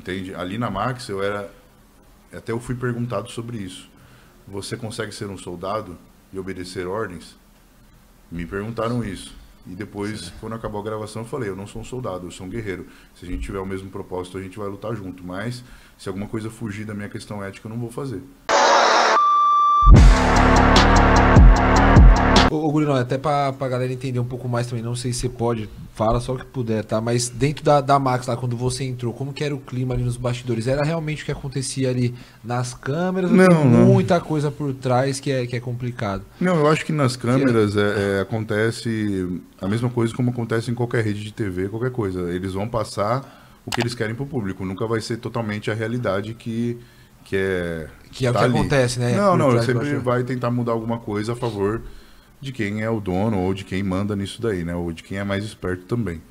entende? Ali na Max eu era... Até eu fui perguntado sobre isso. Você consegue ser um soldado e obedecer ordens? Me perguntaram isso. E depois, quando acabou a gravação, eu falei, eu não sou um soldado, eu sou um guerreiro. Se a gente tiver o mesmo propósito, a gente vai lutar junto. Mas, se alguma coisa fugir da minha questão ética, eu não vou fazer. Ô Gurilão, até pra galera entender um pouco mais também, não sei se você pode, fala só o que puder, tá? Mas dentro da Max lá, quando você entrou, como que era o clima ali nos bastidores? Era realmente o que acontecia ali nas câmeras? Ou tem muita coisa por trás que é complicado? Não, eu acho que nas câmeras acontece a mesma coisa como acontece em qualquer rede de TV, qualquer coisa. Eles vão passar o que eles querem pro público, nunca vai ser totalmente a realidade que é o que acontece, né? Não, sempre vai tentar mudar alguma coisa a favor de quem é o dono ou de quem manda nisso daí, né? Ou de quem é mais esperto também.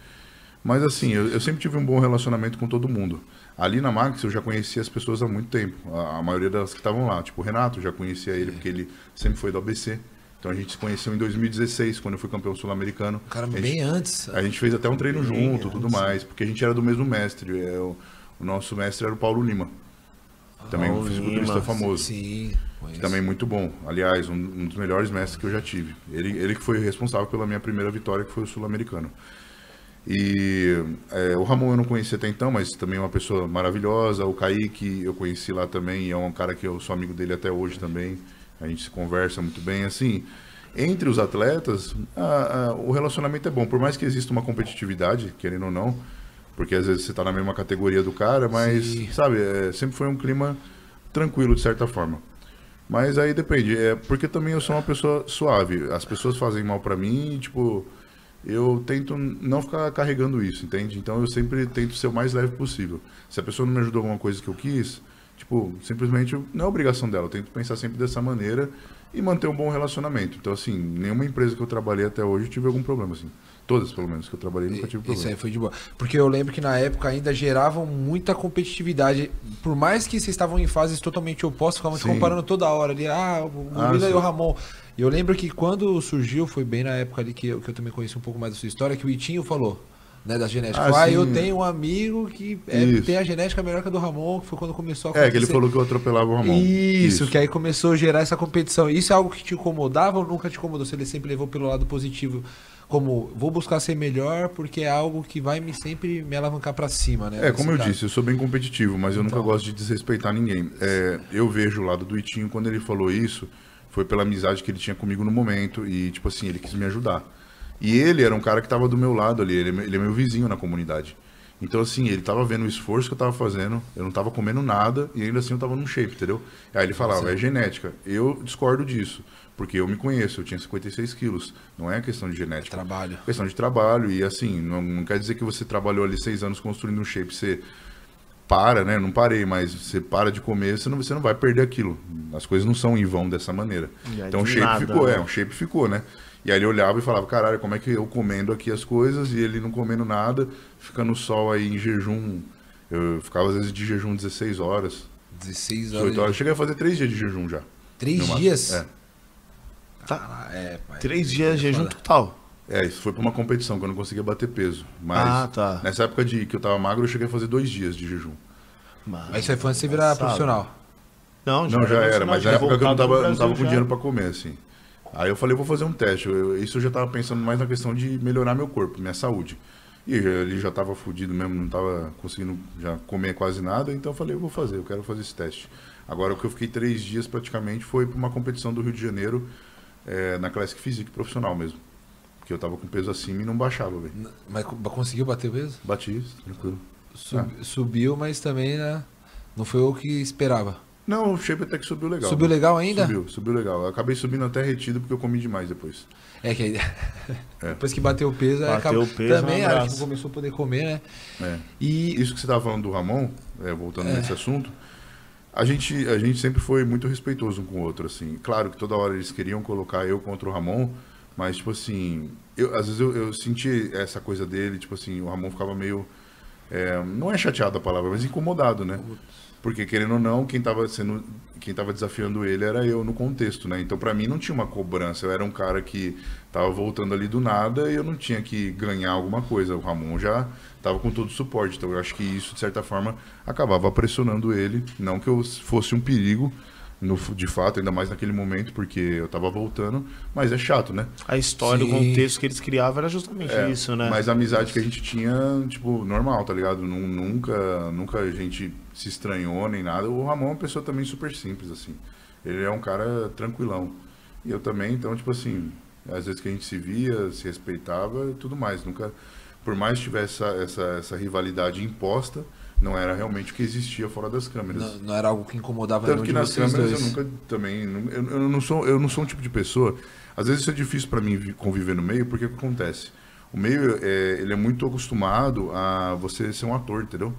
Mas assim, eu sempre tive um bom relacionamento com todo mundo. Ali na Max eu já conhecia as pessoas há muito tempo. A maioria das que estavam lá. Tipo, o Renato, já conhecia ele porque ele sempre foi do ABC. Então a gente se conheceu em 2016, quando eu fui campeão sul-americano. Caramba, bem antes. A gente fez até um treino junto, tudo mais. Porque a gente era do mesmo mestre. O nosso mestre era o Paulo Lima. Também um fisiculturista famoso. Sim. Que também é muito bom. Aliás, um dos melhores mestres que eu já tive. Ele que foi responsável pela minha primeira vitória, que foi o sul-americano. E o Ramon eu não conhecia até então, mas também é uma pessoa maravilhosa. O Kaique eu conheci lá também, é um cara que eu sou amigo dele até hoje também. A gente se conversa muito bem. Assim, entre os atletas, o relacionamento é bom. Por mais que exista uma competitividade, querendo ou não, porque às vezes você está na mesma categoria do cara, mas, sabe, sempre foi um clima tranquilo, de certa forma. Mas aí depende, porque também eu sou uma pessoa suave. As pessoas fazem mal pra mim e, tipo, eu tento não ficar carregando isso, entende? Então eu sempre tento ser o mais leve possível. Se a pessoa não me ajudou em alguma coisa que eu quis, tipo, simplesmente não é obrigação dela. Eu tento pensar sempre dessa maneira e manter um bom relacionamento. Então, assim, nenhuma empresa que eu trabalhei até hoje eu tive algum problema, assim. Todas, pelo menos, que eu trabalhei, nunca tive problema. Isso aí foi de boa. Porque eu lembro que na época ainda geravam muita competitividade. Por mais que vocês estavam em fases totalmente opostas, ficavam se comparando toda hora ali. O Gorila e o Ramon. E eu lembro que quando surgiu, foi bem na época ali que eu também conheci um pouco mais da sua história, que o Itinho falou, né, da genética. Eu tenho um amigo que tem a genética melhor que a do Ramon, que foi quando começou a acontecer. Que ele falou que eu atropelava o Ramon. Isso, que aí começou a gerar essa competição. Isso é algo que te incomodava ou nunca te incomodou? Se ele sempre levou pelo lado positivo, como vou buscar ser melhor porque é algo que vai sempre me alavancar pra cima, né? Como eu disse, eu sou bem competitivo, mas eu nunca gosto de desrespeitar ninguém. Eu vejo o lado do Itinho, quando ele falou isso, foi pela amizade que ele tinha comigo no momento e, tipo assim, ele quis me ajudar. E ele era um cara que tava do meu lado ali, ele é meu vizinho na comunidade. Então, assim, ele tava vendo o esforço que eu tava fazendo, eu não tava comendo nada e ainda assim eu tava num shape, entendeu? Aí ele falava, é genética. Eu discordo disso, porque eu me conheço, eu tinha 56 quilos. Não é questão de genética. Trabalho. É questão de trabalho e, assim, não quer dizer que você trabalhou ali 6 anos construindo um shape, você para, né? Não parei, mas você para de comer, você não vai perder aquilo. As coisas não são em vão dessa maneira. Então o shape ficou, um shape ficou, né? E aí ele olhava e falava, caralho, como é que eu comendo aqui as coisas e ele não comendo nada, fica no sol aí em jejum. Eu ficava às vezes de jejum 16 horas. 16 horas. 18 horas. Eu cheguei a fazer 3 dias de jejum já. 3 dias? Tá. 3 dias de jejum total. Isso foi pra uma competição que eu não conseguia bater peso. Mas nessa época que eu tava magro, eu cheguei a fazer 2 dias de jejum. Mas isso aí foi antes de você virar profissional? Não, já era, mas na época que eu não tava com dinheiro pra comer, assim. Aí eu falei, vou fazer um teste. Isso eu já tava pensando mais na questão de melhorar meu corpo, minha saúde. E ele já tava fudido mesmo, não tava conseguindo já comer quase nada, então eu falei, eu vou fazer, eu quero fazer esse teste. Agora o que eu fiquei 3 dias praticamente foi pra uma competição do Rio de Janeiro, na Classic Physique profissional mesmo. Porque eu tava com peso acima e não baixava, velho. Mas conseguiu bater o peso? Bati, tranquilo. Subiu, mas também, né, não foi o que esperava. Não, o shape até que subiu legal. Subiu legal ainda? Subiu legal. Eu acabei subindo até retido porque eu comi demais depois. Depois que bateu o peso, também acho que começou a poder comer, né? E isso que você estava falando do Ramon, voltando nesse assunto, a gente sempre foi muito respeitoso um com o outro, assim. Claro que toda hora eles queriam colocar eu contra o Ramon, mas, tipo assim, às vezes eu senti essa coisa dele, tipo assim, o Ramon ficava meio não é chateado a palavra, mas incomodado, né? Porque, querendo ou não, quem tava desafiando ele era eu no contexto, né? Então, pra mim, não tinha uma cobrança. Eu era um cara que tava voltando ali do nada e eu não tinha que ganhar alguma coisa. O Ramon já tava com todo o suporte. Então, eu acho que isso, de certa forma, acabava pressionando ele. Não que eu fosse um perigo, de fato, ainda mais naquele momento, porque eu tava voltando. Mas é chato, né? A história, o contexto que eles criavam era justamente isso, né? Mas a amizade que a gente tinha, tipo, normal, tá ligado? Nunca a gente se estranhou nem nada. O Ramon é uma pessoa também super simples, assim. Ele é um cara tranquilão. E eu também, então, tipo assim, às vezes que a gente se via, se respeitava e tudo mais. Nunca, por mais que tivesse essa rivalidade imposta, não era realmente o que existia fora das câmeras. Não era algo que incomodava tanto que nas câmeras dois. eu nunca também... Eu não sou um tipo de pessoa... Às vezes isso é difícil para mim conviver no meio, porque o que acontece? O meio, ele é muito acostumado a você ser um ator, entendeu?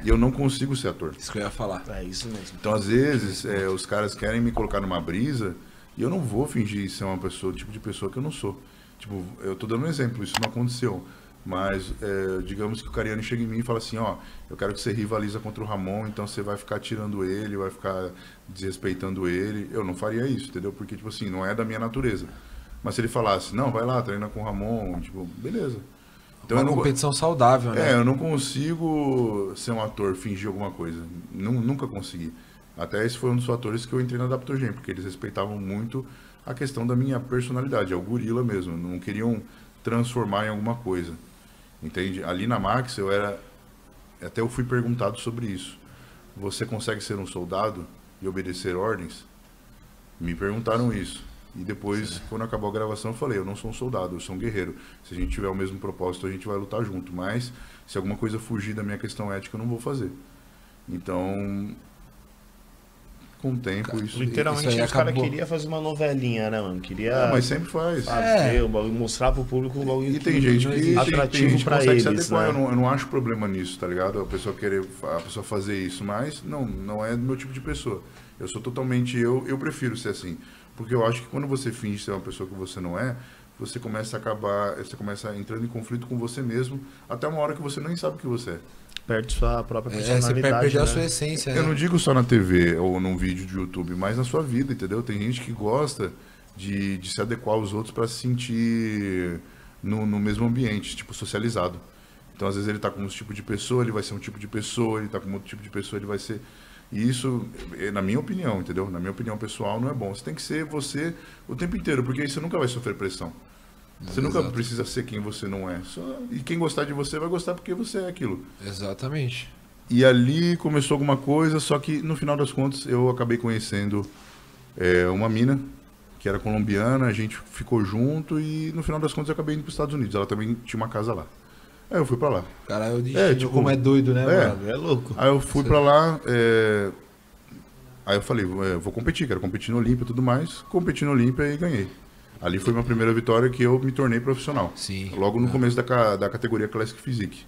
E eu não consigo ser ator. Isso que eu ia falar. É isso mesmo. Então, às vezes, os caras querem me colocar numa brisa e eu não vou fingir ser uma pessoa, o tipo de pessoa que eu não sou. Tipo, eu tô dando um exemplo, isso não aconteceu. Mas, digamos que o Cariani chega em mim e fala assim, ó, eu quero que você rivaliza contra o Ramon, então você vai ficar tirando ele, vai ficar desrespeitando ele. Eu não faria isso, entendeu? Porque, tipo assim, não é da minha natureza. Mas se ele falasse, não, vai lá, treina com o Ramon, tipo, beleza. Então, uma competição saudável, né? Eu não consigo ser um ator, fingir alguma coisa. Nunca consegui. Até esse foi um dos fatores que eu entrei na Adaptogen, porque eles respeitavam muito a questão da minha personalidade, é o gorila mesmo. Não queriam transformar em alguma coisa. Entende? Ali na Max, até eu fui perguntado sobre isso. Você consegue ser um soldado e obedecer ordens? Me perguntaram isso. E depois, quando acabou a gravação, eu falei, eu não sou um soldado, eu sou um guerreiro. Se a gente tiver o mesmo propósito, a gente vai lutar junto. Mas, se alguma coisa fugir da minha questão ética, eu não vou fazer. Então, com o tempo, isso... Literalmente, isso os caras queriam fazer uma novelinha, né, mano? Queria... mas sempre faz. Mostrar pro público um bagulho e tem gente que atrativo pra eles, né? Eu não acho problema nisso, tá ligado? A pessoa fazer isso, mas não é do meu tipo de pessoa. Eu sou totalmente eu prefiro ser assim. Porque eu acho que quando você finge ser uma pessoa que você não é, você começa entrando em conflito com você mesmo, até uma hora que você nem sabe o que você é. Perde sua própria personalidade. Você perde a sua essência. Eu não digo só na TV ou num vídeo de YouTube, mas na sua vida, entendeu? Tem gente que gosta de se adequar aos outros para se sentir no mesmo ambiente, tipo, socializado. Então, às vezes, ele tá com um tipo de pessoa, ele vai ser um tipo de pessoa, ele tá com outro tipo de pessoa, ele vai ser... E isso, na minha opinião, entendeu? Na minha opinião pessoal, não é bom. Você tem que ser você o tempo inteiro, porque aí você nunca vai sofrer pressão. Você nunca precisa ser quem você não é. E quem gostar de você vai gostar porque você é aquilo. Exatamente. E ali começou alguma coisa, só que no final das contas eu acabei conhecendo uma mina que era colombiana, a gente ficou junto e no final das contas eu acabei indo para os Estados Unidos. Ela também tinha uma casa lá. Aí eu fui pra lá. Cara, eu disse como é doido, né, mano? É louco. Aí eu fui pra lá, aí eu falei, vou competir, quero competir no Olímpia e tudo mais. Competi no Olímpia e ganhei. Ali foi minha primeira vitória que eu me tornei profissional. Sim. Logo no começo da categoria Classic Physique.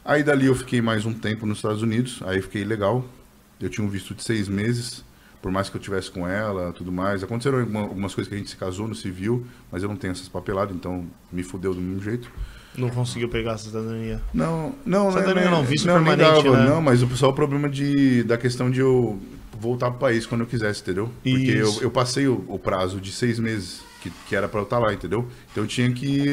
Aí dali eu fiquei mais um tempo nos Estados Unidos, aí fiquei legal. Eu tinha um visto de 6 meses, por mais que eu tivesse com ela, tudo mais. Aconteceram algumas coisas que a gente se casou no civil, mas eu não tenho essas papeladas, então me fudeu do mesmo jeito. Não conseguiu pegar a cidadania? Não, cidadania não, visto permanente, dava, né? Não, mas só o problema da questão de eu voltar pro país quando eu quisesse, entendeu? Porque eu passei o prazo de 6 meses que era pra eu estar lá, entendeu? Então eu tinha que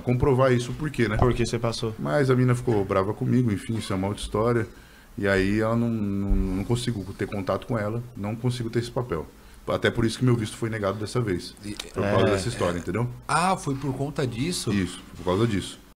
comprovar isso, por quê, né? Por que você passou? Mas a mina ficou brava comigo, enfim, isso é uma outra história. E aí ela não consigo ter contato com ela, não consigo ter esse papel. Até por isso que meu visto foi negado dessa vez. Por causa dessa história, entendeu? Ah, foi por conta disso? Isso, por causa disso.